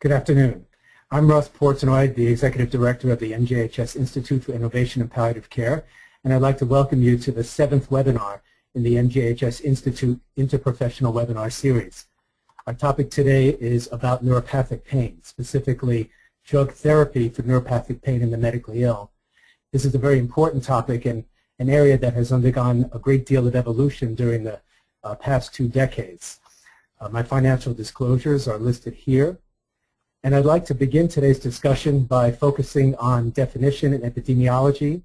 Good afternoon. I'm Russ Portenoy, the Executive Director of the NJHS Institute for Innovation in Palliative Care, and I'd like to welcome you to the 7th webinar in the NJHS Institute Interprofessional Webinar Series. Our topic today is about neuropathic pain, specifically drug therapy for neuropathic pain in the medically ill. This is a very important topic and an area that has undergone a great deal of evolution during the past 2 decades. My financial disclosures are listed here. And I'd like to begin today's discussion by focusing on definition and epidemiology,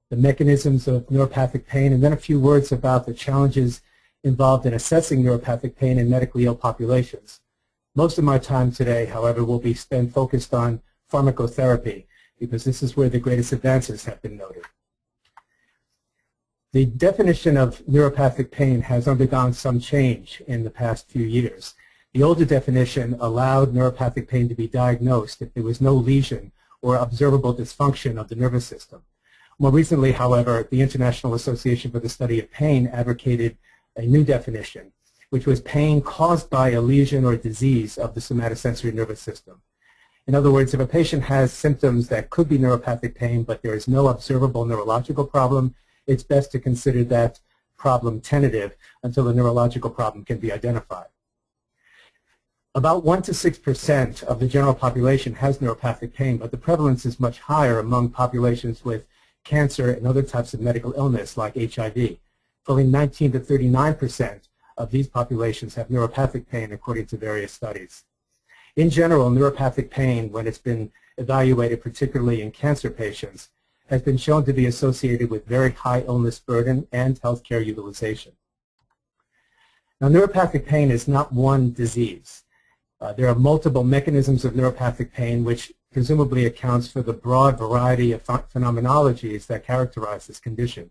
the mechanisms of neuropathic pain, and then a few words about the challenges involved in assessing neuropathic pain in medically ill populations. Most of my time today, however, will be spent focused on pharmacotherapy, because this is where the greatest advances have been noted. The definition of neuropathic pain has undergone some change in the past few years. The older definition allowed neuropathic pain to be diagnosed if there was no lesion or observable dysfunction of the nervous system. More recently, however, the International Association for the Study of Pain advocated a new definition, which was pain caused by a lesion or disease of the somatosensory nervous system. In other words, if a patient has symptoms that could be neuropathic pain, but there is no observable neurological problem, it's best to consider that problem tentative until the neurological problem can be identified. About 1 to 6% of the general population has neuropathic pain, but the prevalence is much higher among populations with cancer and other types of medical illness like HIV. Fully 19 to 39% of these populations have neuropathic pain according to various studies. In general, neuropathic pain, when it's been evaluated particularly in cancer patients, has been shown to be associated with very high illness burden and healthcare utilization. Now, neuropathic pain is not one disease. There are multiple mechanisms of neuropathic pain, which presumably accounts for the broad variety of phenomenologies that characterize this condition.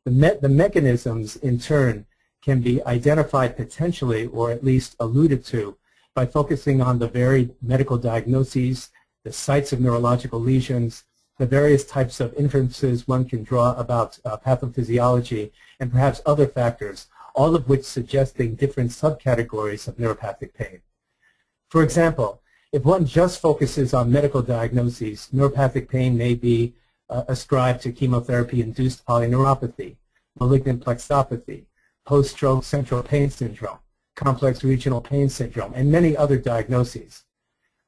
The mechanisms, in turn, can be identified potentially, or at least alluded to, by focusing on the varied medical diagnoses, the sites of neurological lesions, the various types of inferences one can draw about pathophysiology, and perhaps other factors, all of which suggesting different subcategories of neuropathic pain. For example, if one just focuses on medical diagnoses, neuropathic pain may be ascribed to chemotherapy-induced polyneuropathy, malignant plexopathy, post-stroke central pain syndrome, complex regional pain syndrome, and many other diagnoses.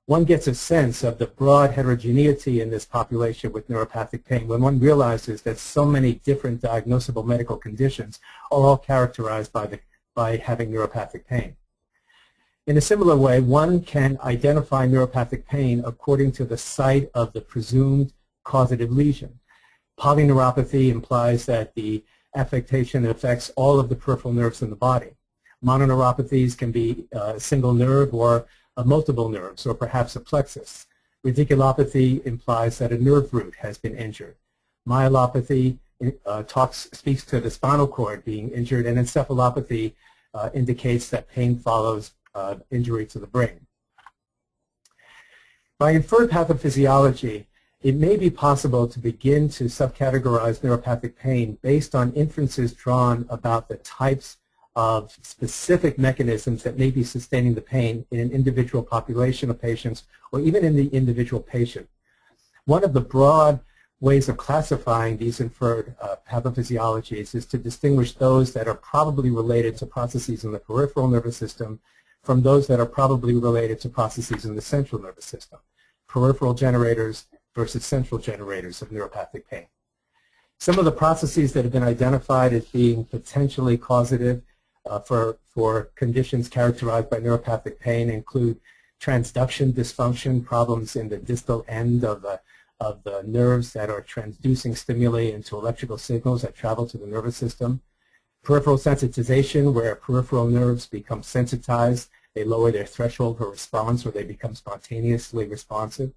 One gets a sense of the broad heterogeneity in this population with neuropathic pain when one realizes that so many different diagnosable medical conditions are all characterized by having neuropathic pain. In a similar way, one can identify neuropathic pain according to the site of the presumed causative lesion. Polyneuropathy implies that the affectation affects all of the peripheral nerves in the body. Mononeuropathies can be a single nerve or multiple nerves, or perhaps a plexus. Radiculopathy implies that a nerve root has been injured. Myelopathy speaks to the spinal cord being injured, and encephalopathy indicates that pain follows injury to the brain. By inferred pathophysiology, it may be possible to begin to subcategorize neuropathic pain based on inferences drawn about the types of specific mechanisms that may be sustaining the pain in an individual population of patients or even in the individual patient. One of the broad ways of classifying these inferred pathophysiologies is to distinguish those that are probably related to processes in the peripheral nervous system from those that are probably related to processes in the central nervous system, peripheral generators versus central generators of neuropathic pain. Some of the processes that have been identified as being potentially causative for conditions characterized by neuropathic pain include transduction dysfunction, problems in the distal end of the nerves that are transducing stimuli into electrical signals that travel to the nervous system. Peripheral sensitization, where peripheral nerves become sensitized, they lower their threshold for response or they become spontaneously responsive.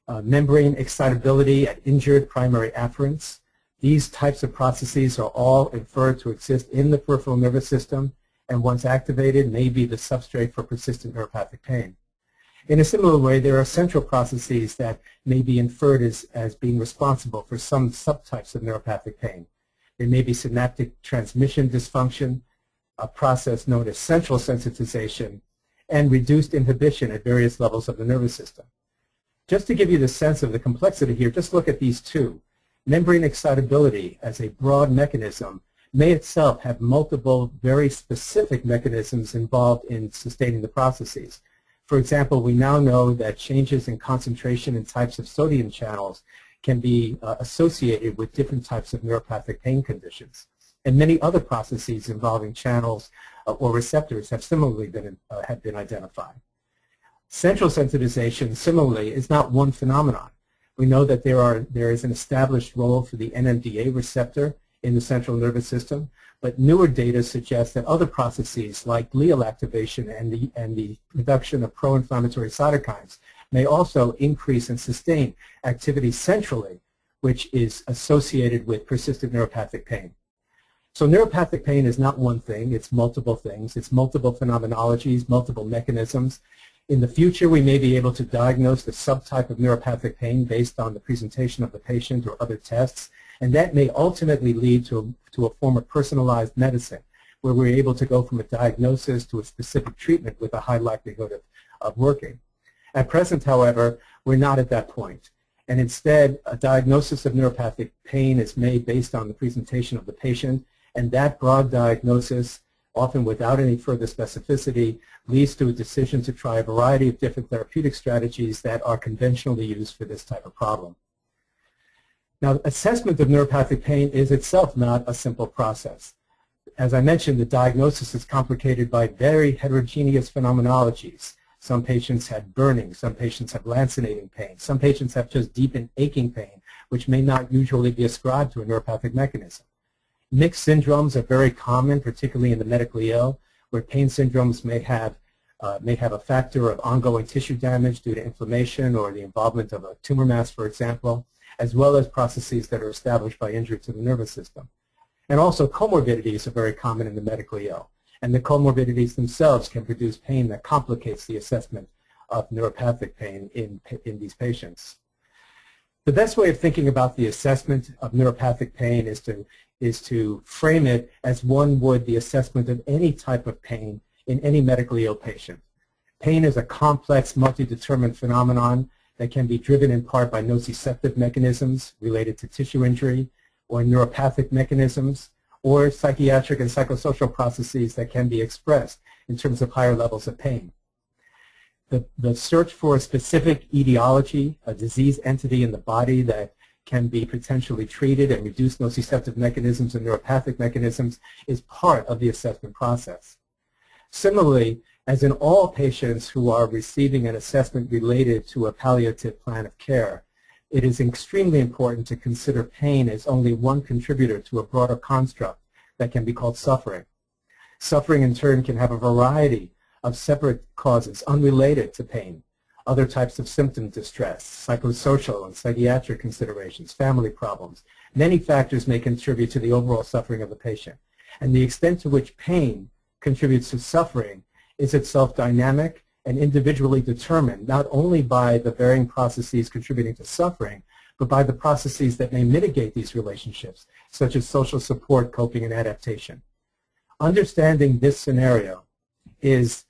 Membrane excitability at injured primary afferents. These types of processes are all inferred to exist in the peripheral nervous system, and once activated may be the substrate for persistent neuropathic pain. In a similar way, there are central processes that may be inferred as being responsible for some subtypes of neuropathic pain. There may be synaptic transmission dysfunction, a process known as central sensitization, and reduced inhibition at various levels of the nervous system. Just to give you the sense of the complexity here, just look at these two. Membrane excitability as a broad mechanism may itself have multiple very specific mechanisms involved in sustaining the processes. For example, we now know that changes in concentration and types of sodium channels can be associated with different types of neuropathic pain conditions. And many other processes involving channels or receptors have similarly been identified. Central sensitization, similarly, is not one phenomenon. We know that there is an established role for the NMDA receptor in the central nervous system, but newer data suggest that other processes like glial activation and the production of pro-inflammatory cytokines may also increase and sustain activity centrally, which is associated with persistent neuropathic pain. So neuropathic pain is not one thing, it's multiple things, it's multiple phenomenologies, multiple mechanisms. In the future, we may be able to diagnose the subtype of neuropathic pain based on the presentation of the patient or other tests, and that may ultimately lead to a form of personalized medicine, where we're able to go from a diagnosis to a specific treatment with a high likelihood of working. At present, however, we're not at that point, and instead, a diagnosis of neuropathic pain is made based on the presentation of the patient, and that broad diagnosis, often without any further specificity, leads to a decision to try a variety of different therapeutic strategies that are conventionally used for this type of problem. Now, assessment of neuropathic pain is itself not a simple process. As I mentioned, the diagnosis is complicated by very heterogeneous phenomenologies. Some patients have burning, some patients have lancinating pain, some patients have just deep and aching pain, which may not usually be ascribed to a neuropathic mechanism. Mixed syndromes are very common, particularly in the medically ill, where pain syndromes may have a factor of ongoing tissue damage due to inflammation or the involvement of a tumor mass, for example, as well as processes that are established by injury to the nervous system. And also comorbidities are very common in the medically ill, and the comorbidities themselves can produce pain that complicates the assessment of neuropathic pain in these patients. The best way of thinking about the assessment of neuropathic pain is to frame it as one would the assessment of any type of pain in any medically ill patient. Pain is a complex, multi-determined phenomenon that can be driven in part by nociceptive mechanisms related to tissue injury, or neuropathic mechanisms, or psychiatric and psychosocial processes that can be expressed in terms of higher levels of pain. The search for a specific etiology, a disease entity in the body that can be potentially treated and reduce nociceptive mechanisms and neuropathic mechanisms, is part of the assessment process. Similarly, as in all patients who are receiving an assessment related to a palliative plan of care, it is extremely important to consider pain as only one contributor to a broader construct that can be called suffering. Suffering, in turn, can have a variety of separate causes unrelated to pain, other types of symptom distress, psychosocial and psychiatric considerations, family problems. Many factors may contribute to the overall suffering of the patient. And the extent to which pain contributes to suffering is itself dynamic and individually determined, not only by the varying processes contributing to suffering, but by the processes that may mitigate these relationships, such as social support, coping, and adaptation. Understanding this scenario is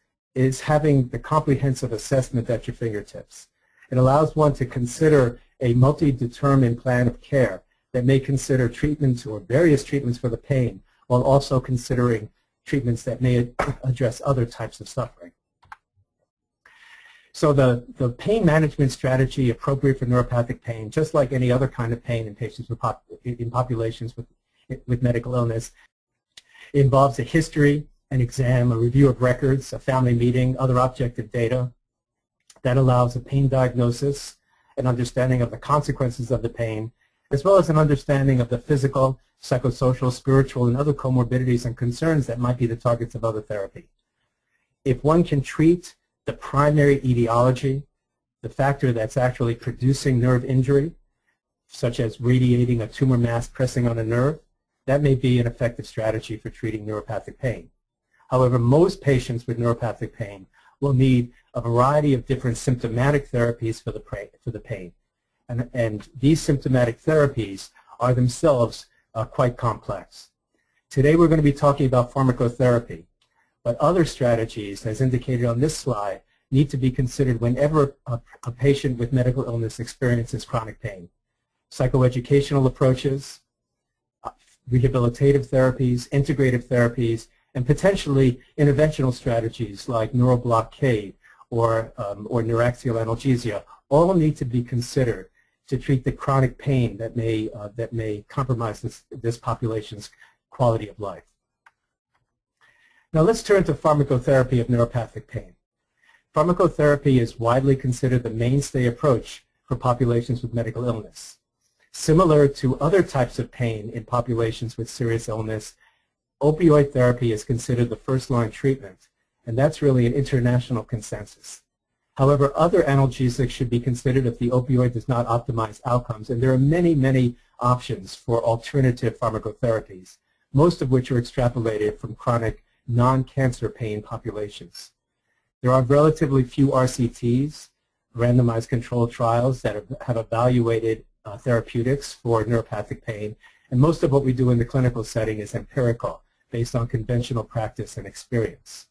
having the comprehensive assessment at your fingertips. It allows one to consider a multi-determined plan of care that may consider treatments or various treatments for the pain, while also considering treatments that may address other types of suffering. So the pain management strategy appropriate for neuropathic pain, just like any other kind of pain in patients in populations with medical illness, involves a history, an exam, a review of records, a family meeting, other objective data that allows a pain diagnosis, an understanding of the consequences of the pain, as well as an understanding of the physical, psychosocial, spiritual, and other comorbidities and concerns that might be the targets of other therapy. If one can treat the primary etiology, the factor that's actually producing nerve injury, such as radiating a tumor mass pressing on a nerve, that may be an effective strategy for treating neuropathic pain. However, most patients with neuropathic pain will need a variety of different symptomatic therapies for the pain. And these symptomatic therapies are themselves quite complex. Today we're going to be talking about pharmacotherapy, But other strategies, as indicated on this slide, need to be considered whenever a patient with medical illness experiences chronic pain. Psychoeducational approaches, rehabilitative therapies, integrative therapies, and potentially interventional strategies like neuroblockade or neuraxial analgesia all need to be considered to treat the chronic pain that may compromise this population's quality of life. Now let's turn to pharmacotherapy of neuropathic pain. Pharmacotherapy is widely considered the mainstay approach for populations with medical illness. Similar to other types of pain in populations with serious illness, opioid therapy is considered the first-line treatment, and that's really an international consensus. However, other analgesics should be considered if the opioid does not optimize outcomes, and there are many, many options for alternative pharmacotherapies, most of which are extrapolated from chronic non-cancer pain populations. There are relatively few RCTs, randomized controlled trials, that have evaluated therapeutics for neuropathic pain, and most of what we do in the clinical setting is empirical, based on conventional practice and experience.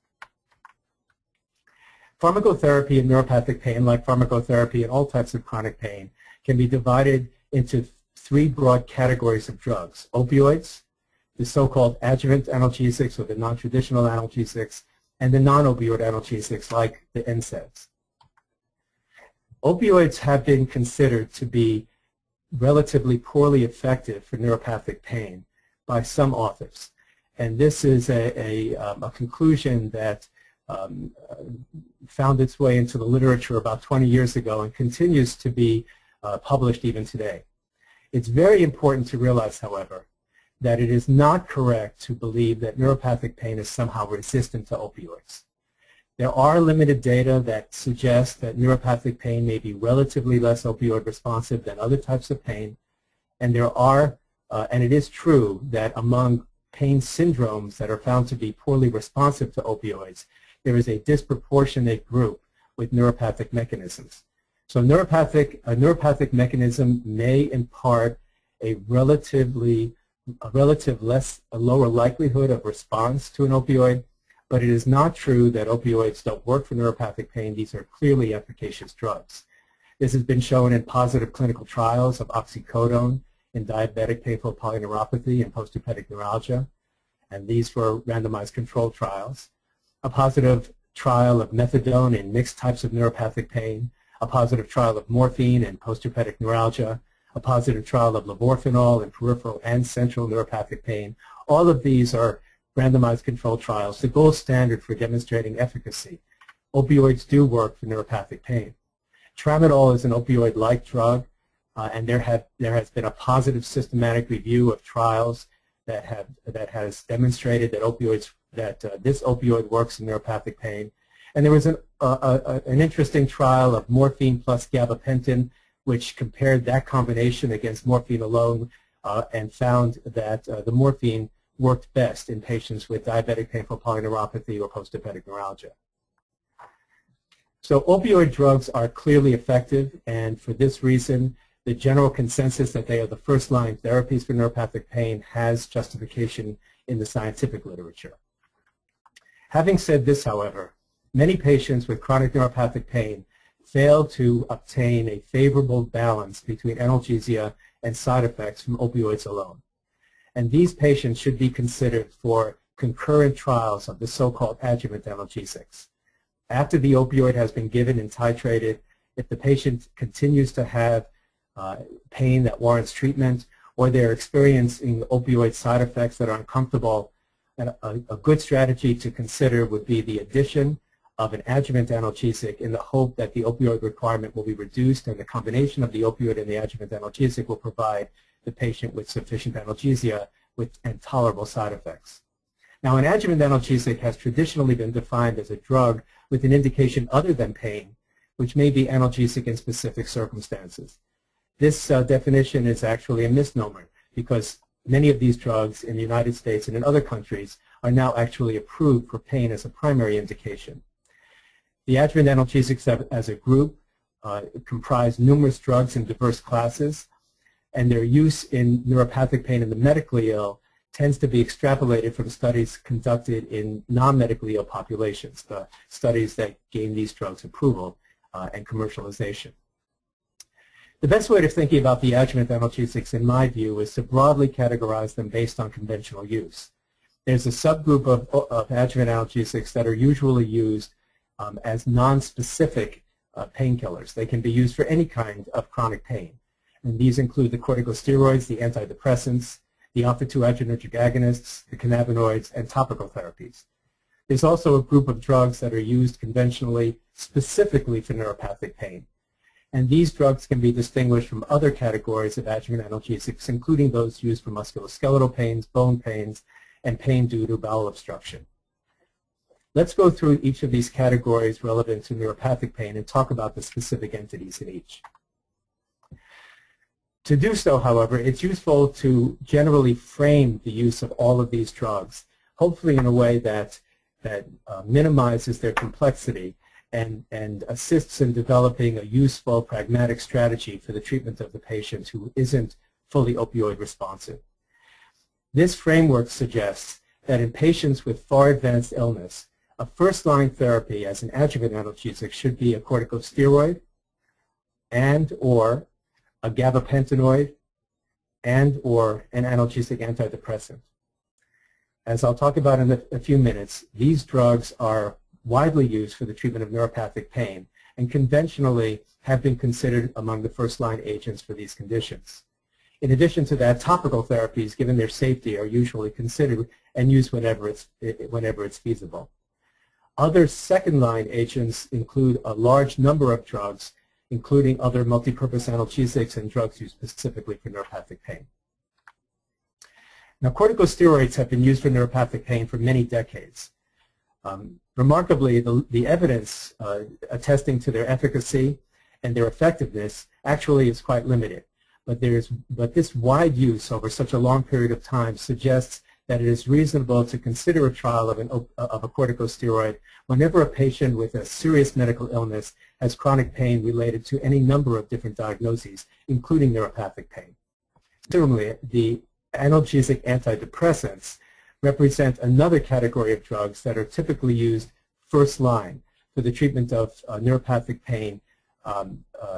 Pharmacotherapy in neuropathic pain, like pharmacotherapy in all types of chronic pain, can be divided into three broad categories of drugs: opioids, the so-called adjuvant analgesics or the non-traditional analgesics, and the non-opioid analgesics like the NSAIDs. Opioids have been considered to be relatively poorly effective for neuropathic pain by some authors. And this is a conclusion that found its way into the literature about 20 years ago and continues to be published even today. It's very important to realize, however, that it is not correct to believe that neuropathic pain is somehow resistant to opioids. There are limited data that suggest that neuropathic pain may be relatively less opioid responsive than other types of pain, and and it is true that among pain syndromes that are found to be poorly responsive to opioids, there is a disproportionate group with neuropathic mechanisms. So a neuropathic mechanism may impart a lower likelihood of response to an opioid, but it is not true that opioids don't work for neuropathic pain. These are clearly efficacious drugs. This has been shown in positive clinical trials of oxycodone in diabetic painful polyneuropathy and postherpetic neuralgia, and these were randomized controlled trials. A positive trial of methadone in mixed types of neuropathic pain, a positive trial of morphine in postherpetic neuralgia, a positive trial of levorphanol in peripheral and central neuropathic pain. All of these are randomized controlled trials, the gold standard for demonstrating efficacy. Opioids do work for neuropathic pain. Tramadol is an opioid-like drug, and there has been a positive systematic review of trials that has demonstrated that this opioid works in neuropathic pain. And there was an interesting trial of morphine plus gabapentin, which compared that combination against morphine alone and found that the morphine worked best in patients with diabetic painful polyneuropathy or postherpetic neuralgia. So opioid drugs are clearly effective, and for this reason, the general consensus that they are the first-line therapies for neuropathic pain has justification in the scientific literature. Having said this, however, many patients with chronic neuropathic pain fail to obtain a favorable balance between analgesia and side effects from opioids alone. And these patients should be considered for concurrent trials of the so-called adjuvant analgesics. After the opioid has been given and titrated, if the patient continues to have pain that warrants treatment, or they're experiencing opioid side effects that are uncomfortable, a good strategy to consider would be the addition of an adjuvant analgesic in the hope that the opioid requirement will be reduced, and the combination of the opioid and the adjuvant analgesic will provide the patient with sufficient analgesia and tolerable side effects. Now, an adjuvant analgesic has traditionally been defined as a drug with an indication other than pain, which may be analgesic in specific circumstances. This definition is actually a misnomer, because many of these drugs in the United States and in other countries are now actually approved for pain as a primary indication. The adjuvant analgesics as a group comprise numerous drugs in diverse classes, and their use in neuropathic pain in the medically ill tends to be extrapolated from studies conducted in non-medically ill populations, the studies that gain these drugs approval and commercialization. The best way of thinking about the adjuvant analgesics, in my view, is to broadly categorize them based on conventional use. There's a subgroup of adjuvant analgesics that are usually used as non-specific painkillers. They can be used for any kind of chronic pain. And these include the corticosteroids, the antidepressants, the alpha-2 adrenergic agonists, the cannabinoids, and topical therapies. There's also a group of drugs that are used conventionally specifically for neuropathic pain. And these drugs can be distinguished from other categories of adjuvant analgesics, including those used for musculoskeletal pains, bone pains, and pain due to bowel obstruction. Let's go through each of these categories relevant to neuropathic pain and talk about the specific entities in each. To do so, however, it's useful to generally frame the use of all of these drugs, hopefully in a way that minimizes their complexity and assists in developing a useful, pragmatic strategy for the treatment of the patient who isn't fully opioid responsive. This framework suggests that in patients with far advanced illness, a first-line therapy as an adjuvant analgesic should be a corticosteroid and/or a gabapentinoid and/or an analgesic antidepressant. As I'll talk about in a few minutes, these drugs are widely used for the treatment of neuropathic pain and conventionally have been considered among the first-line agents for these conditions. In addition to that, topical therapies, given their safety, are usually considered and used whenever it's feasible. Other second-line agents include a large number of drugs, including other multipurpose analgesics and drugs used specifically for neuropathic pain. Now, corticosteroids have been used for neuropathic pain for many decades. Remarkably, the evidence attesting to their efficacy and their effectiveness actually is quite limited. But this wide use over such a long period of time suggests that it is reasonable to consider a trial of a corticosteroid whenever a patient with a serious medical illness has chronic pain related to any number of different diagnoses, including neuropathic pain. Similarly, the analgesic antidepressants represent another category of drugs that are typically used first line for the treatment of neuropathic pain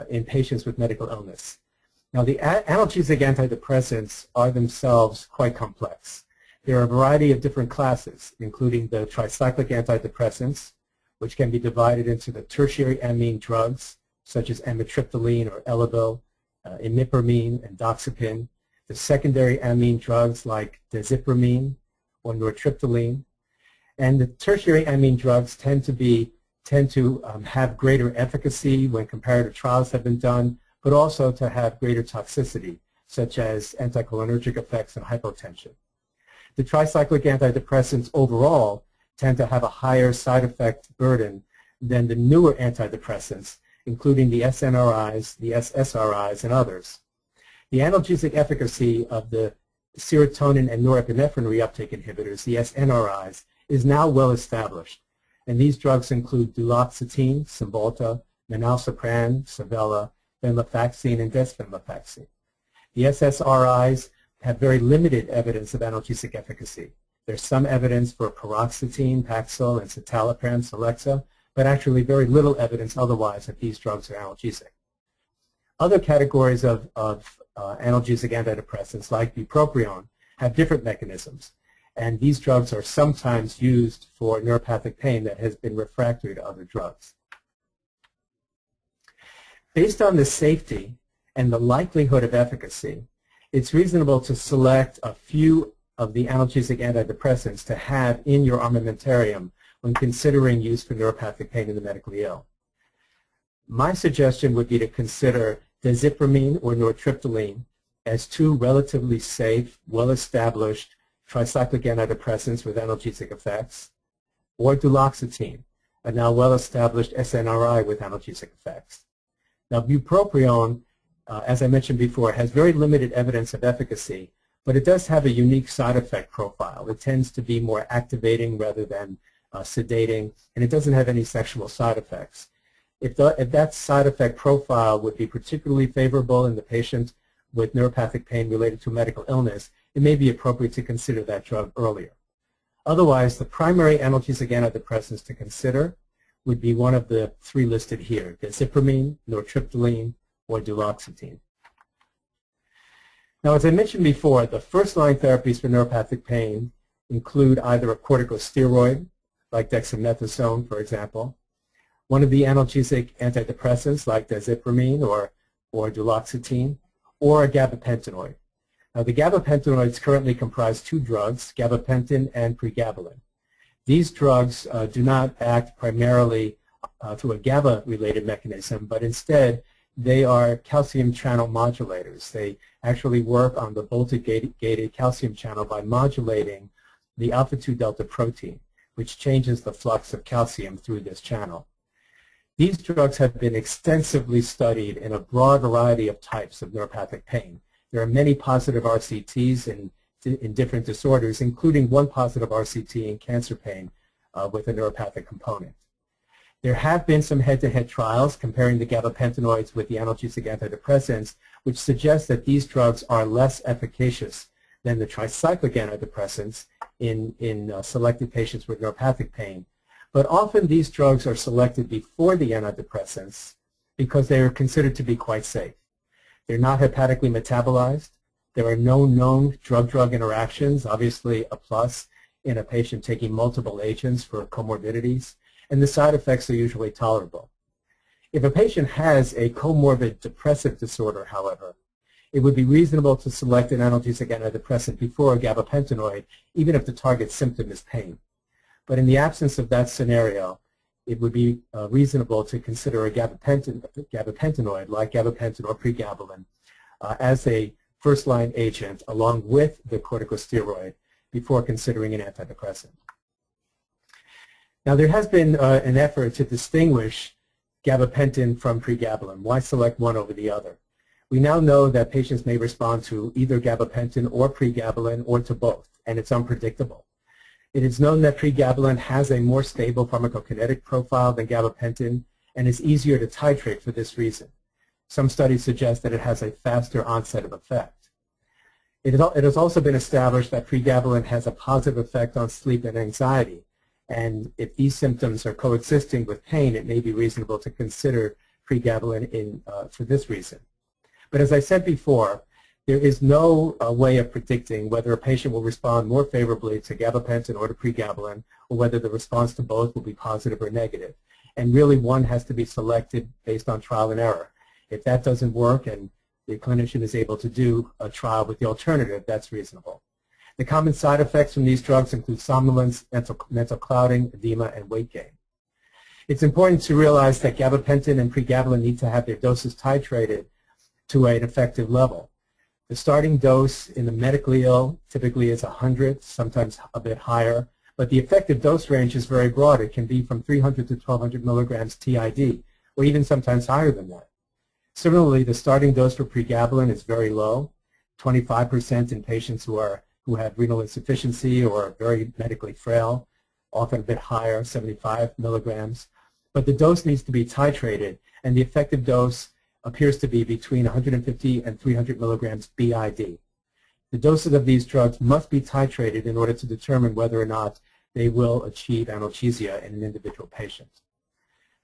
in patients with medical illness. Now, the analgesic antidepressants are themselves quite complex. There are a variety of different classes, including the tricyclic antidepressants, which can be divided into the tertiary amine drugs, such as amitriptyline or Elavil, imipramine and doxepin, the secondary amine drugs like desipramine or nortriptyline, and the tertiary amine drugs tend to have greater efficacy when comparative trials have been done, but also to have greater toxicity, such as anticholinergic effects and hypotension. The tricyclic antidepressants overall tend to have a higher side effect burden than the newer antidepressants, including the SNRIs, the SSRIs, and others. The analgesic efficacy of the serotonin and norepinephrine reuptake inhibitors, the SNRIs, is now well established. And these drugs include duloxetine, Cymbalta, menalsopran, Savella, venlafaxine, and desvenlafaxine. The SSRIs have very limited evidence of analgesic efficacy. There's some evidence for paroxetine, Paxil, and citalopram, Celexa, but actually very little evidence otherwise that these drugs are analgesic. Other categories of analgesic antidepressants, like bupropion, have different mechanisms, and these drugs are sometimes used for neuropathic pain that has been refractory to other drugs. Based on the safety and the likelihood of efficacy, it's reasonable to select a few of the analgesic antidepressants to have in your armamentarium when considering use for neuropathic pain in the medically ill. My suggestion would be to consider desipramine or nortriptyline as two relatively safe, well-established tricyclic antidepressants with analgesic effects, or duloxetine, a now well-established SNRI with analgesic effects. Now, bupropion, as I mentioned before, has very limited evidence of efficacy, but it does have a unique side effect profile. It tends to be more activating rather than sedating, and it doesn't have any sexual side effects. If that side effect profile would be particularly favorable in the patient with neuropathic pain related to medical illness, it may be appropriate to consider that drug earlier. Otherwise, the primary analgesic antidepressants to consider would be one of the three listed here: desipramine, nortriptyline, or duloxetine. Now, as I mentioned before, the first-line therapies for neuropathic pain include either a corticosteroid, like dexamethasone, for example, one of the analgesic antidepressants, like desipramine or duloxetine, or a gabapentinoid. Now, the gabapentinoids currently comprise two drugs, gabapentin and pregabalin. These drugs do not act primarily through a GABA-related mechanism, but instead they are calcium channel modulators. They actually work on the voltage-gated calcium channel by modulating the alpha-2 delta protein, which changes the flux of calcium through this channel. These drugs have been extensively studied in a broad variety of types of neuropathic pain. There are many positive RCTs in different disorders, including one positive RCT in cancer pain with a neuropathic component. There have been some head-to-head trials comparing the gabapentinoids with the analgesic antidepressants, which suggest that these drugs are less efficacious than the tricyclic antidepressants in selected patients with neuropathic pain. But often these drugs are selected before the antidepressants because they are considered to be quite safe. They're not hepatically metabolized. There are no known drug-drug interactions, obviously a plus in a patient taking multiple agents for comorbidities, and the side effects are usually tolerable. If a patient has a comorbid depressive disorder, however, it would be reasonable to select an analgesic antidepressant before a gabapentinoid, even if the target symptom is pain. But in the absence of that scenario, it would be reasonable to consider a gabapentinoid like gabapentin or pregabalin as a first-line agent along with the corticosteroid before considering an antidepressant. Now, there has been an effort to distinguish gabapentin from pregabalin. Why select one over the other? We now know that patients may respond to either gabapentin or pregabalin or to both, and it's unpredictable. It is known that pregabalin has a more stable pharmacokinetic profile than gabapentin and is easier to titrate for this reason. Some studies suggest that it has a faster onset of effect. It has also been established that pregabalin has a positive effect on sleep and anxiety, and if these symptoms are coexisting with pain, it may be reasonable to consider pregabalin for this reason. But as I said before, there is no way of predicting whether a patient will respond more favorably to gabapentin or to pregabalin, or whether the response to both will be positive or negative. And really, one has to be selected based on trial and error. If that doesn't work and the clinician is able to do a trial with the alternative, that's reasonable. The common side effects from these drugs include somnolence, mental clouding, edema, and weight gain. It's important to realize that gabapentin and pregabalin need to have their doses titrated to an effective level. The starting dose in the medically ill typically is 100, sometimes a bit higher, but the effective dose range is very broad. It can be from 300 to 1,200 milligrams TID, or even sometimes higher than that. Similarly, the starting dose for pregabalin is very low, 25% in patients who have renal insufficiency or are very medically frail, often a bit higher, 75 milligrams. But the dose needs to be titrated, and the effective dose appears to be between 150 and 300 milligrams BID. The doses of these drugs must be titrated in order to determine whether or not they will achieve analgesia in an individual patient.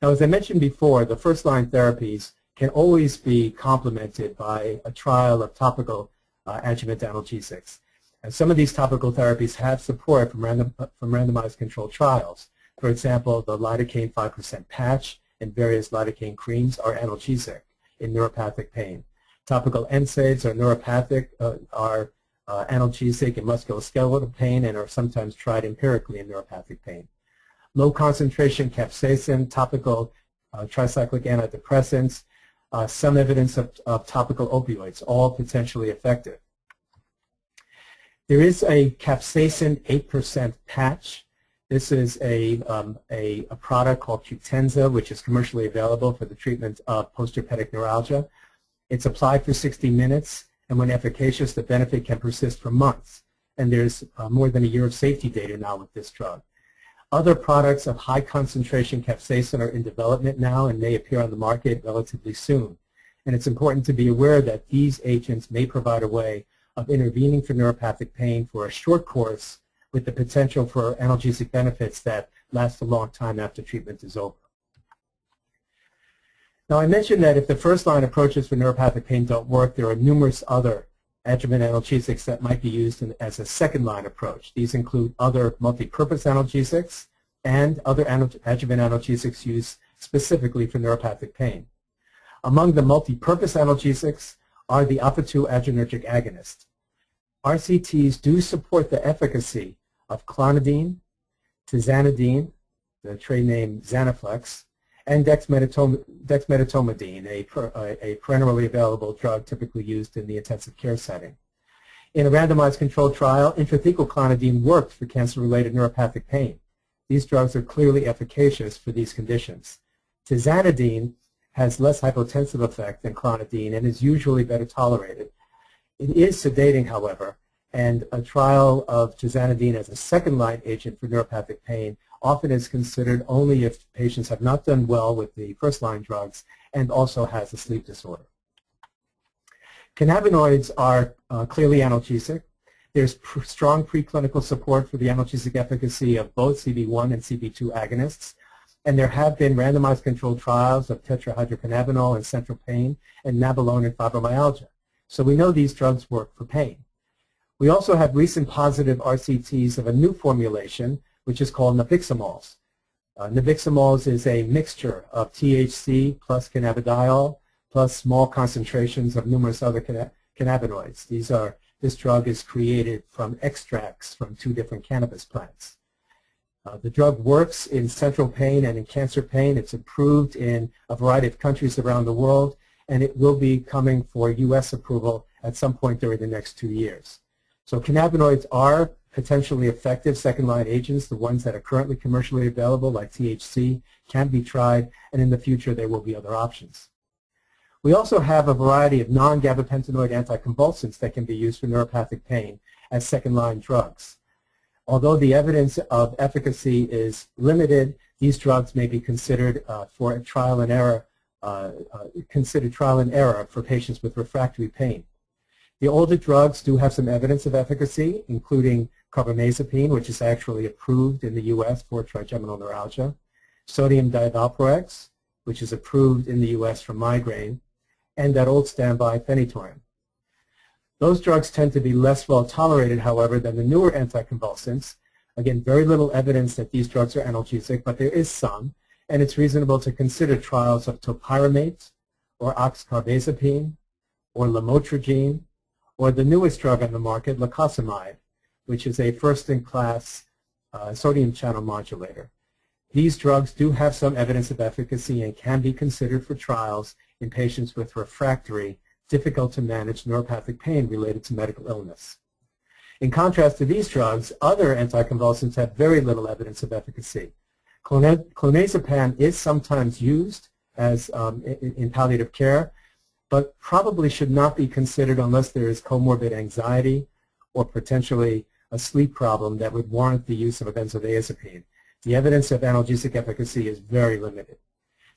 Now, as I mentioned before, the first-line therapies can always be complemented by a trial of topical adjuvant analgesics. And some of these topical therapies have support from randomized controlled trials. For example, the lidocaine 5% patch and various lidocaine creams are analgesic in neuropathic pain. Topical NSAIDs are analgesic in musculoskeletal pain and are sometimes tried empirically in neuropathic pain. Low concentration capsaicin, topical tricyclic antidepressants, some evidence of topical opioids, all potentially effective. There is a capsaicin 8% patch. This is a product called Qutenza, which is commercially available for the treatment of postherpetic neuralgia. It's applied for 60 minutes, and when efficacious, the benefit can persist for months. And there's more than a year of safety data now with this drug. Other products of high concentration capsaicin are in development now and may appear on the market relatively soon. And it's important to be aware that these agents may provide a way of intervening for neuropathic pain for a short course with the potential for analgesic benefits that last a long time after treatment is over. Now, I mentioned that if the first-line approaches for neuropathic pain don't work, there are numerous other adjuvant analgesics that might be used as a second-line approach. These include other multi-purpose analgesics and other adjuvant analgesics used specifically for neuropathic pain. Among the multi-purpose analgesics are the alpha-2 adrenergic agonists. RCTs do support the efficacy of clonidine, tizanidine, the trade name Xanaflex, and dexmedetomidine, a perennially available drug typically used in the intensive care setting. In a randomized controlled trial, intrathecal clonidine worked for cancer-related neuropathic pain. These drugs are clearly efficacious for these conditions. Tizanidine has less hypotensive effect than clonidine and is usually better tolerated. It is sedating, however, and a trial of tizanidine as a second-line agent for neuropathic pain often is considered only if patients have not done well with the first-line drugs and also has a sleep disorder. Cannabinoids are clearly analgesic. There's strong preclinical support for the analgesic efficacy of both CB1 and CB2 agonists, and there have been randomized controlled trials of tetrahydrocannabinol in central pain and nabilone in fibromyalgia. So we know these drugs work for pain. We also have recent positive RCTs of a new formulation, which is called nabiximols. Nabiximols is a mixture of THC plus cannabidiol plus small concentrations of numerous other cannabinoids. This drug is created from extracts from 2 different cannabis plants. The drug works in central pain and in cancer pain. It's approved in a variety of countries around the world, and it will be coming for U.S. approval at some point during the next 2 years. So cannabinoids are potentially effective second-line agents. The ones that are currently commercially available, like THC, can be tried, and in the future there will be other options. We also have a variety of non-gabapentinoid anticonvulsants that can be used for neuropathic pain as second-line drugs. Although the evidence of efficacy is limited, these drugs may be considered for trial and error, for patients with refractory pain. The older drugs do have some evidence of efficacy, including carbamazepine, which is actually approved in the U.S. for trigeminal neuralgia, sodium divalproex, which is approved in the U.S. for migraine, and that old standby phenytoin. Those drugs tend to be less well tolerated, however, than the newer anticonvulsants. Again, very little evidence that these drugs are analgesic, but there is some, and it's reasonable to consider trials of topiramate, or oxcarbazepine, or lamotrigine, or the newest drug on the market, lacosamide, which is a first-in-class sodium channel modulator. These drugs do have some evidence of efficacy and can be considered for trials in patients with refractory, difficult-to-manage neuropathic pain related to medical illness. In contrast to these drugs, other anticonvulsants have very little evidence of efficacy. Clonazepam is sometimes used as in palliative care, but probably should not be considered unless there is comorbid anxiety or potentially a sleep problem that would warrant the use of a benzodiazepine. The evidence of analgesic efficacy is very limited.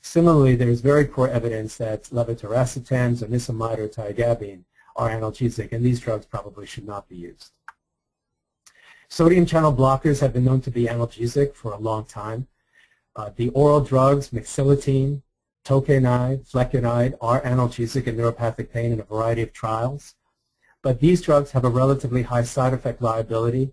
Similarly, there is very poor evidence that levetiracetam, zonisamide, or tiagabine are analgesic, and these drugs probably should not be used. Sodium channel blockers have been known to be analgesic for a long time. The oral drugs, mexiletine, tocanide, flecainide, are analgesic in neuropathic pain in a variety of trials. But these drugs have a relatively high side effect liability,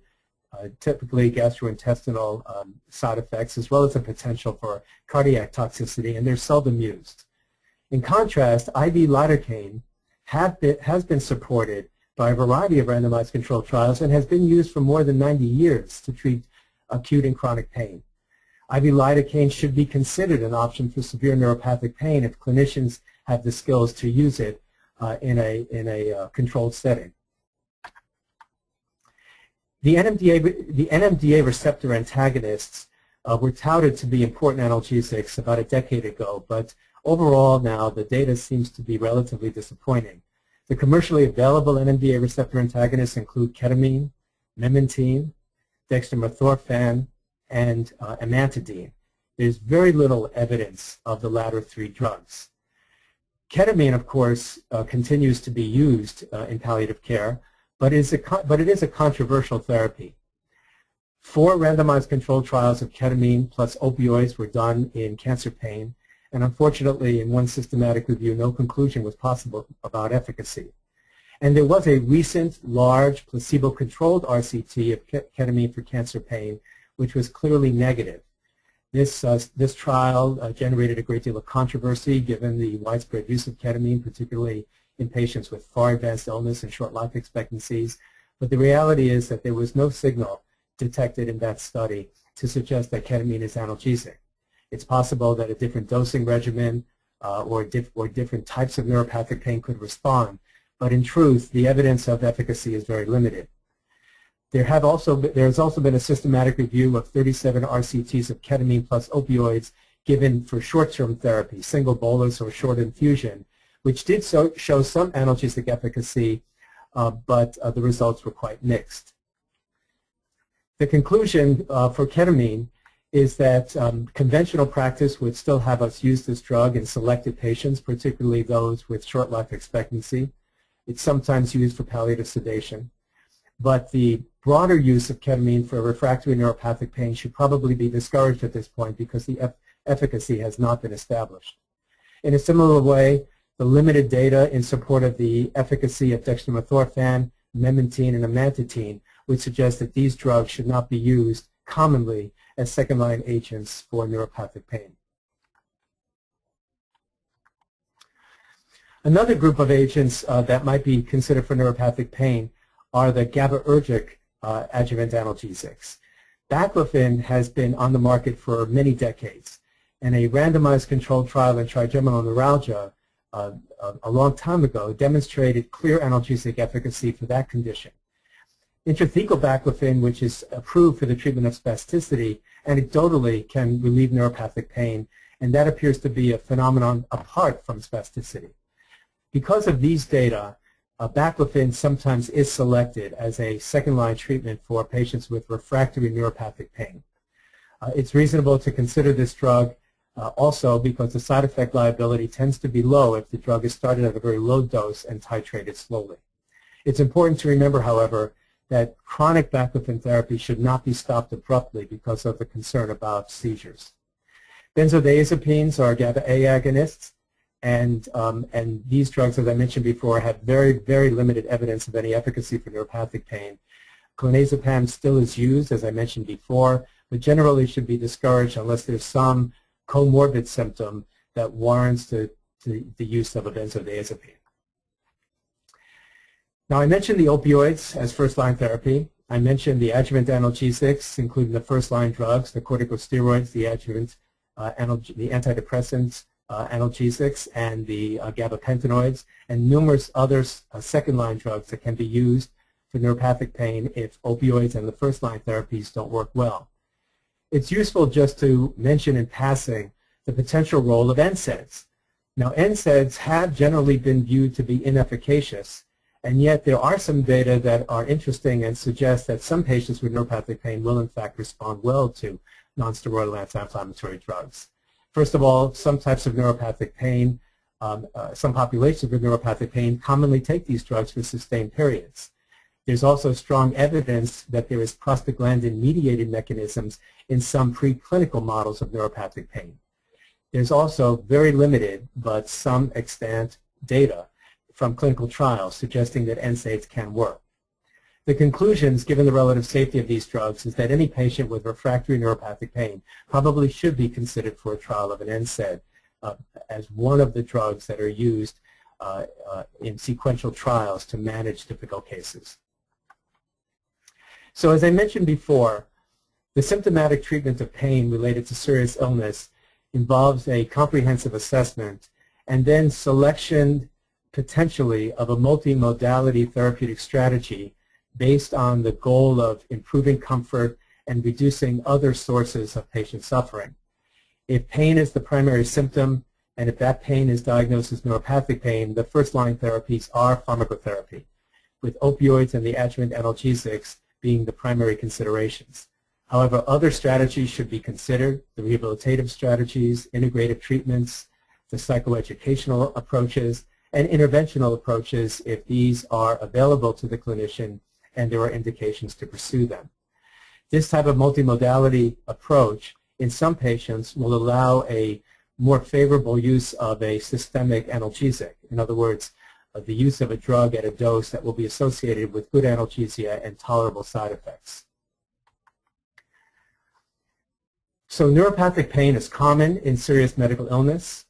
typically gastrointestinal side effects, as well as a potential for cardiac toxicity, and they're seldom used. In contrast, IV lidocaine has been supported by a variety of randomized controlled trials and has been used for more than 90 years to treat acute and chronic pain. IV lidocaine should be considered an option for severe neuropathic pain if clinicians have the skills to use it in a controlled setting. The NMDA-Receptor Antagonists were touted to be important analgesics about a decade ago, but overall now the data seems to be relatively disappointing. The commercially available NMDA-receptor antagonists include ketamine, memantine, dextromethorphan, and amantadine. There's very little evidence of the latter 3 drugs. Ketamine, of course, continues to be used in palliative care, but it is a controversial therapy. 4 randomized controlled trials of ketamine plus opioids were done in cancer pain, and unfortunately, in one systematic review, no conclusion was possible about efficacy. And there was a recent, large, placebo-controlled RCT of ketamine for cancer pain, which was clearly negative. This trial generated a great deal of controversy given the widespread use of ketamine, particularly in patients with far advanced illness and short life expectancies. But the reality is that there was no signal detected in that study to suggest that ketamine is analgesic. It's possible that a different dosing regimen or different types of neuropathic pain could respond, but in truth, the evidence of efficacy is very limited. There has also been a systematic review of 37 RCTs of ketamine plus opioids given for short-term therapy, single bolus or short infusion, which did show some analgesic efficacy, but the results were quite mixed. The conclusion for ketamine is that conventional practice would still have us use this drug in selected patients, particularly those with short life expectancy. It's sometimes used for palliative sedation. But the broader use of ketamine for refractory neuropathic pain should probably be discouraged at this point because the efficacy has not been established. In a similar way, the limited data in support of the efficacy of dextromethorphan, memantine, and amantadine would suggest that these drugs should not be used commonly as second-line agents for neuropathic pain. Another group of agents that might be considered for neuropathic pain are the GABAergic adjuvant analgesics. Baclofen has been on the market for many decades, and a randomized controlled trial in trigeminal neuralgia a long time ago demonstrated clear analgesic efficacy for that condition. Intrathecal baclofen, which is approved for the treatment of spasticity, anecdotally can relieve neuropathic pain, and that appears to be a phenomenon apart from spasticity. Because of these data, baclofen sometimes is selected as a second-line treatment for patients with refractory neuropathic pain. It's reasonable to consider this drug also because the side effect liability tends to be low if the drug is started at a very low dose and titrated slowly. It's important to remember, however, that chronic baclofen therapy should not be stopped abruptly because of the concern about seizures. Benzodiazepines are GABA-A agonists, and these drugs, as I mentioned before, have very, very limited evidence of any efficacy for neuropathic pain. Clonazepam still is used, as I mentioned before, but generally should be discouraged unless there's some comorbid symptom that warrants the use of a benzodiazepine. Now, I mentioned the opioids as first-line therapy. I mentioned the adjuvant analgesics, including the first-line drugs, the corticosteroids, the adjuvant, the antidepressants, analgesics, and the gabapentinoids, and numerous other second-line drugs that can be used for neuropathic pain if opioids and the first-line therapies don't work well. It's useful just to mention in passing the potential role of NSAIDs. Now, NSAIDs have generally been viewed to be inefficacious, and yet there are some data that are interesting and suggest that some patients with neuropathic pain will in fact respond well to nonsteroidal anti-inflammatory drugs. First of all, some types of neuropathic pain, some populations with neuropathic pain commonly take these drugs for sustained periods. There's also strong evidence that there is prostaglandin-mediated mechanisms in some preclinical models of neuropathic pain. There's also very limited but some extant data from clinical trials suggesting that NSAIDs can work. The conclusions, given the relative safety of these drugs, is that any patient with refractory neuropathic pain probably should be considered for a trial of an NSAID as one of the drugs that are used in sequential trials to manage difficult cases. So as I mentioned before, the symptomatic treatment of pain related to serious illness involves a comprehensive assessment and then selection potentially of a multimodality therapeutic strategy based on the goal of improving comfort and reducing other sources of patient suffering. If pain is the primary symptom, and if that pain is diagnosed as neuropathic pain, the first-line therapies are pharmacotherapy, with opioids and the adjuvant analgesics being the primary considerations. However, other strategies should be considered, the rehabilitative strategies, integrative treatments, the psychoeducational approaches, and interventional approaches if these are available to the clinician and there are indications to pursue them. This type of multimodality approach in some patients will allow a more favorable use of a systemic analgesic. In other words, the use of a drug at a dose that will be associated with good analgesia and tolerable side effects. So neuropathic pain is common in serious medical illness,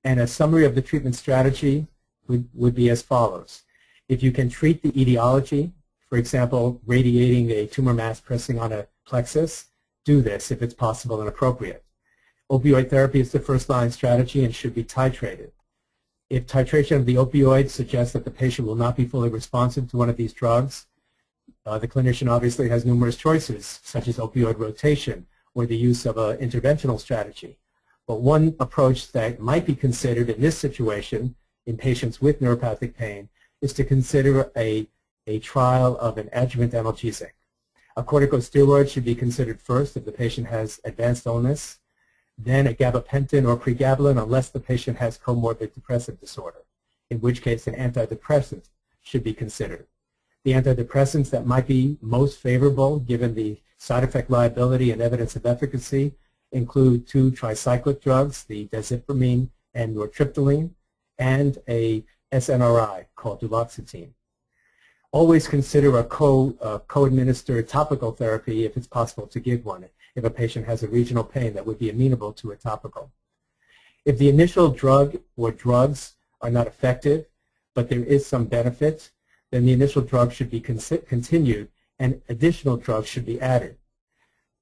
and a summary of the treatment strategy would be as follows. If you can treat the etiology, for example, radiating a tumor mass pressing on a plexus, do this if it's possible and appropriate. Opioid therapy is the first-line strategy and should be titrated. If titration of the opioids suggests that the patient will not be fully responsive to one of these drugs, the clinician obviously has numerous choices, such as opioid rotation or the use of an interventional strategy. But one approach that might be considered in this situation in patients with neuropathic pain is to consider a trial of an adjuvant analgesic. A corticosteroid should be considered first if the patient has advanced illness, then a gabapentin or pregabalin unless the patient has comorbid depressive disorder, in which case an antidepressant should be considered. The antidepressants that might be most favorable given the side effect liability and evidence of efficacy include two tricyclic drugs, the desipramine and nortriptyline, and a SNRI called duloxetine. Always consider a co-administered topical therapy if it's possible to give one, if a patient has a regional pain that would be amenable to a topical. If the initial drug or drugs are not effective, but there is some benefit, then the initial drug should be continued and additional drugs should be added.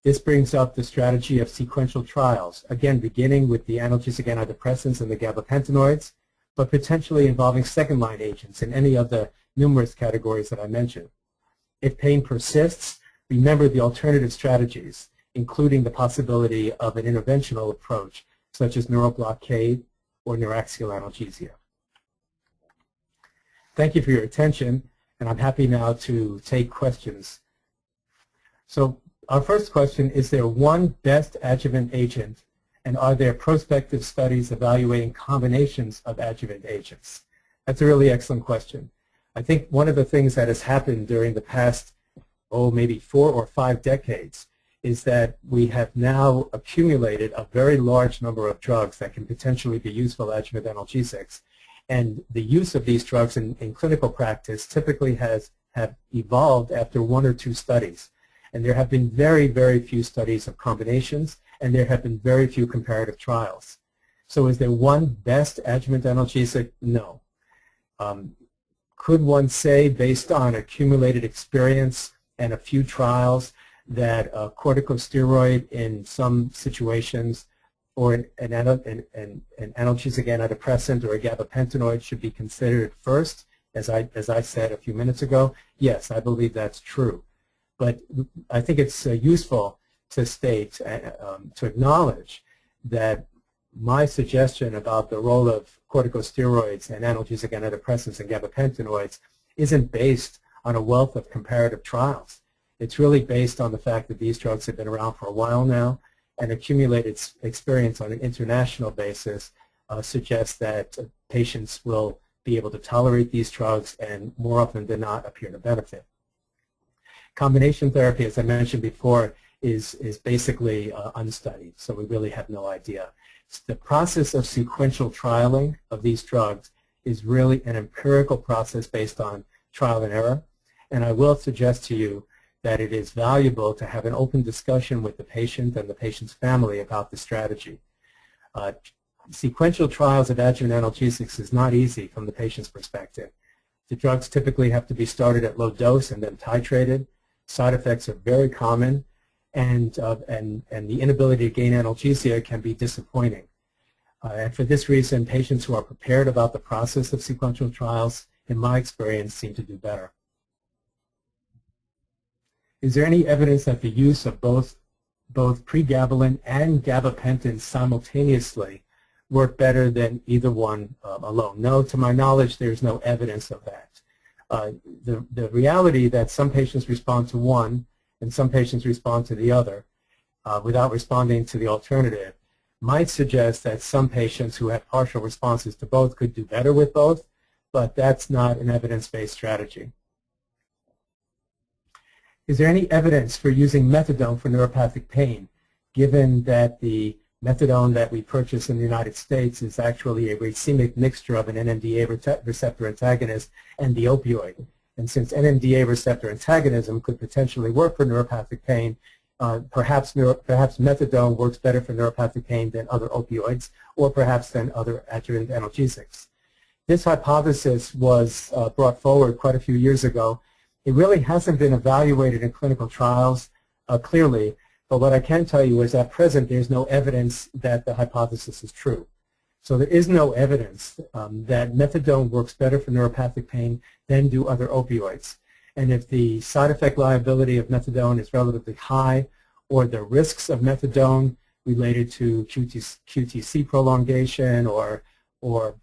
This brings up the strategy of sequential trials, again beginning with the analgesic antidepressants and the gabapentinoids, but potentially involving second-line agents in any of the numerous categories that I mentioned. If pain persists, remember the alternative strategies, including the possibility of an interventional approach, such as neuroblockade or neuraxial analgesia. Thank you for your attention, and I'm happy now to take questions. So our first question, is there one best adjuvant agent, and are there prospective studies evaluating combinations of adjuvant agents? That's a really excellent question. I think one of the things that has happened during the past, maybe 4 or 5 decades is that we have now accumulated a very large number of drugs that can potentially be useful adjuvant analgesics. And the use of these drugs in clinical practice typically have evolved after 1 or 2 studies. And there have been very, very few studies of combinations, and there have been very few comparative trials. So is there one best adjuvant analgesic? No. Could one say, based on accumulated experience and a few trials, that a corticosteroid in some situations or an analgesic antidepressant or a gabapentinoid should be considered first, as I said a few minutes ago? Yes, I believe that's true. But I think it's useful to state, to acknowledge that my suggestion about the role of corticosteroids and analgesic antidepressants and gabapentinoids isn't based on a wealth of comparative trials. It's really based on the fact that these drugs have been around for a while now, and accumulated experience on an international basis suggests that patients will be able to tolerate these drugs and more often than not appear to benefit. Combination therapy, as I mentioned before, is basically unstudied, so we really have no idea. The process of sequential trialing of these drugs is really an empirical process based on trial and error, and I will suggest to you that it is valuable to have an open discussion with the patient and the patient's family about the strategy. Sequential trials of adjuvant analgesics is not easy from the patient's perspective. The drugs typically have to be started at low dose and then titrated. Side effects are very common, and the inability to gain analgesia can be disappointing. And for this reason, patients who are prepared about the process of sequential trials, in my experience, seem to do better. Is there any evidence that the use of both pregabalin and gabapentin simultaneously work better than either one alone? No, to my knowledge, there's no evidence of that. The reality that some patients respond to one and some patients respond to the other without responding to the alternative might suggest that some patients who have partial responses to both could do better with both, but that's not an evidence-based strategy. Is there any evidence for using methadone for neuropathic pain, given that the methadone that we purchase in the United States is actually a racemic mixture of an NMDA-receptor antagonist and the opioid? And since NMDA-receptor antagonism could potentially work for neuropathic pain, perhaps methadone works better for neuropathic pain than other opioids, or perhaps than other adjuvant analgesics. This hypothesis was brought forward quite a few years ago. It really hasn't been evaluated in clinical trials clearly, but what I can tell you is at present there's no evidence that the hypothesis is true. So there is no evidence that methadone works better for neuropathic pain than do other opioids. And if the side effect liability of methadone is relatively high, or the risks of methadone related to QTC prolongation or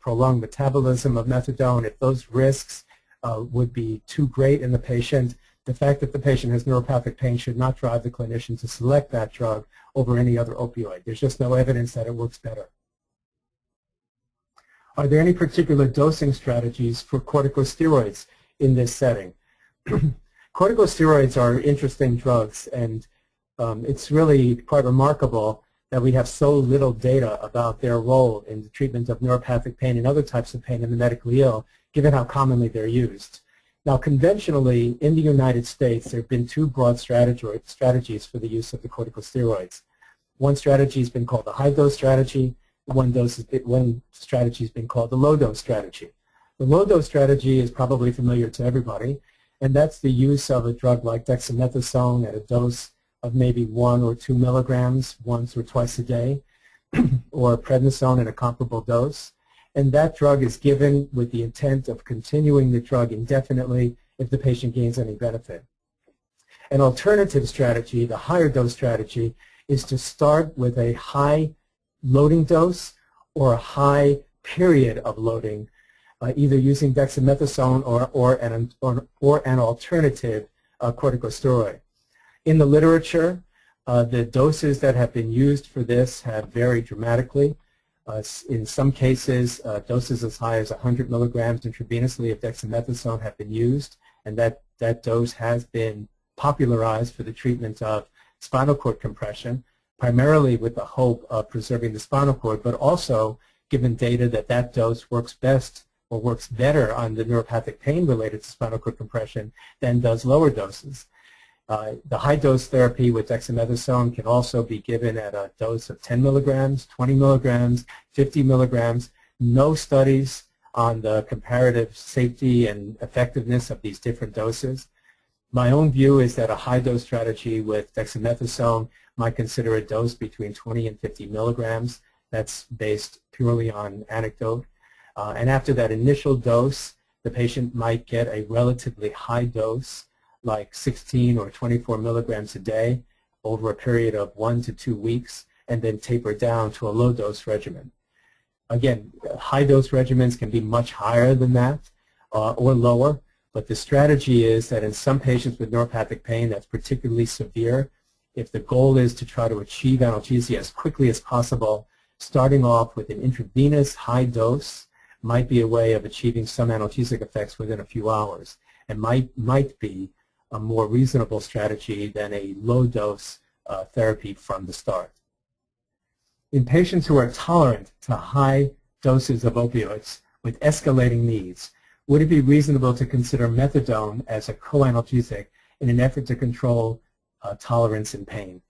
prolonged metabolism of methadone, if those risks would be too great in the patient, the fact that the patient has neuropathic pain should not drive the clinician to select that drug over any other opioid. There's just no evidence that it works better. Are there any particular dosing strategies for corticosteroids in this setting? Corticosteroids are interesting drugs, and it's really quite remarkable that we have so little data about their role in the treatment of neuropathic pain and other types of pain in the medically ill, given how commonly they're used. Now, conventionally, in the United States, there have been two broad strategies for the use of the corticosteroids. One strategy has been called the high-dose strategy. One strategy has been called the low-dose strategy. The low-dose strategy is probably familiar to everybody, and that's the use of a drug like dexamethasone at a dose of maybe 1 or 2 milligrams once or twice a day, or prednisone at a comparable dose. And that drug is given with the intent of continuing the drug indefinitely if the patient gains any benefit. An alternative strategy, the higher dose strategy, is to start with a high loading dose or a high period of loading, either using dexamethasone or an alternative corticosteroid. In the literature, the doses that have been used for this have varied dramatically. In some cases, doses as high as 100 milligrams intravenously of dexamethasone have been used, and that dose has been popularized for the treatment of spinal cord compression, primarily with the hope of preserving the spinal cord, but also given data that that dose works best or works better on the neuropathic pain related to spinal cord compression than does lower doses. The high-dose therapy with dexamethasone can also be given at a dose of 10 milligrams, 20 milligrams, 50 milligrams. No studies on the comparative safety and effectiveness of these different doses. My own view is that a high-dose strategy with dexamethasone might consider a dose between 20 and 50 milligrams. That's based purely on anecdote. And after that initial dose, the patient might get a relatively high dose, like 16 or 24 milligrams a day over a period of 1 to 2 weeks, and then taper down to a low-dose regimen. Again, high-dose regimens can be much higher than that or lower, but the strategy is that in some patients with neuropathic pain that's particularly severe, if the goal is to try to achieve analgesia as quickly as possible, starting off with an intravenous high dose might be a way of achieving some analgesic effects within a few hours, and might be a more reasonable strategy than a low-dose therapy from the start. In patients who are tolerant to high doses of opioids with escalating needs, would it be reasonable to consider methadone as a co-analgesic in an effort to control tolerance and pain?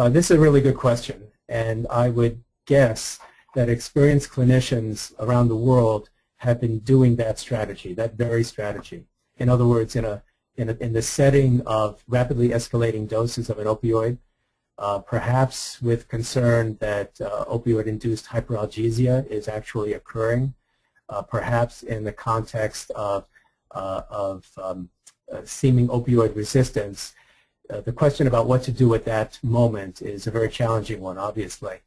This is a really good question, and I would guess that experienced clinicians around the world have been doing that strategy, that very strategy. In other words, in the setting of rapidly escalating doses of an opioid, perhaps with concern that opioid-induced hyperalgesia is actually occurring, perhaps in the context of seeming opioid resistance. The question about what to do at that moment is a very challenging one, obviously.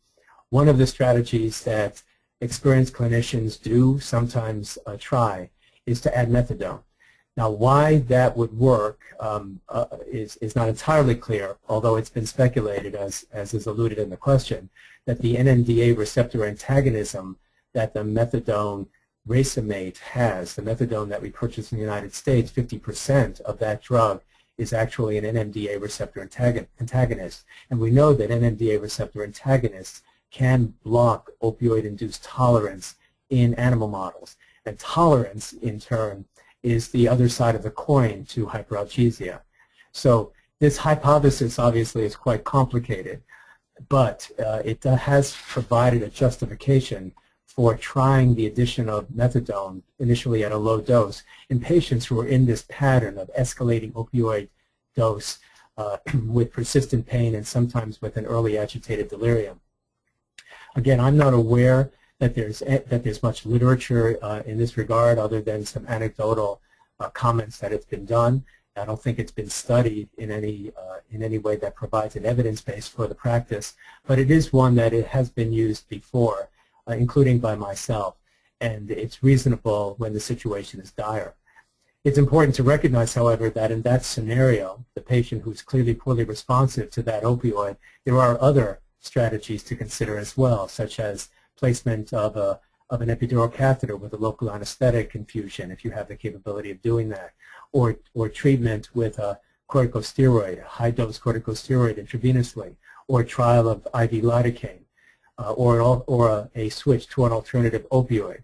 One of the strategies that experienced clinicians do sometimes try is to add methadone. Now, why that would work is not entirely clear, although it's been speculated, as is alluded in the question, that the NMDA receptor antagonism that the methadone racemate has, the methadone that we purchase in the United States, 50% of that drug is actually an NMDA-receptor antagonist. And we know that NMDA-receptor antagonists can block opioid-induced tolerance in animal models. And tolerance, in turn, is the other side of the coin to hyperalgesia. So this hypothesis obviously is quite complicated, but it has provided a justification for trying the addition of methadone initially at a low dose in patients who are in this pattern of escalating opioid dose with persistent pain and sometimes with an early agitated delirium. Again, I'm not aware that there's much literature in this regard other than some anecdotal comments that it's been done. I don't think it's been studied in any way that provides an evidence base for the practice, but it is one that it has been used before, including by myself, and it's reasonable when the situation is dire. It's important to recognize, however, that in that scenario, the patient who's clearly poorly responsive to that opioid, there are other strategies to consider as well, such as placement of an epidural catheter with a local anesthetic infusion, if you have the capability of doing that, or treatment with a corticosteroid, a high-dose corticosteroid intravenously, or a trial of IV lidocaine, or a switch to an alternative opioid.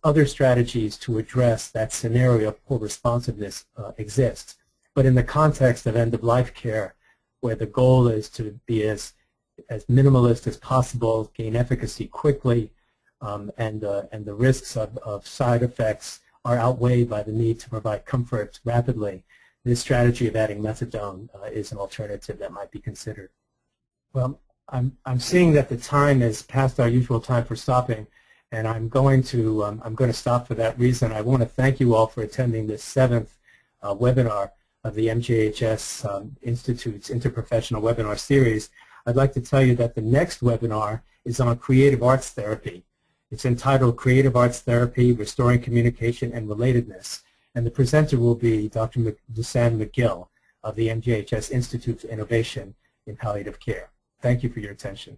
Other strategies to address that scenario of poor responsiveness exist. But in the context of end-of-life care, where the goal is to be as minimalist as possible, gain efficacy quickly, and the risks of side effects are outweighed by the need to provide comfort rapidly, this strategy of adding methadone is an alternative that might be considered. Well, I'm seeing that the time is past our usual time for stopping, and I'm going to stop for that reason. I want to thank you all for attending this 7th webinar of the MGHS Institute's Interprofessional Webinar Series. I'd like to tell you that the next webinar is on creative arts therapy. It's entitled Creative Arts Therapy, Restoring Communication and Relatedness, and the presenter will be Dr. Dusan McGill of the MGHS Institute for Innovation in Palliative Care. Thank you for your attention.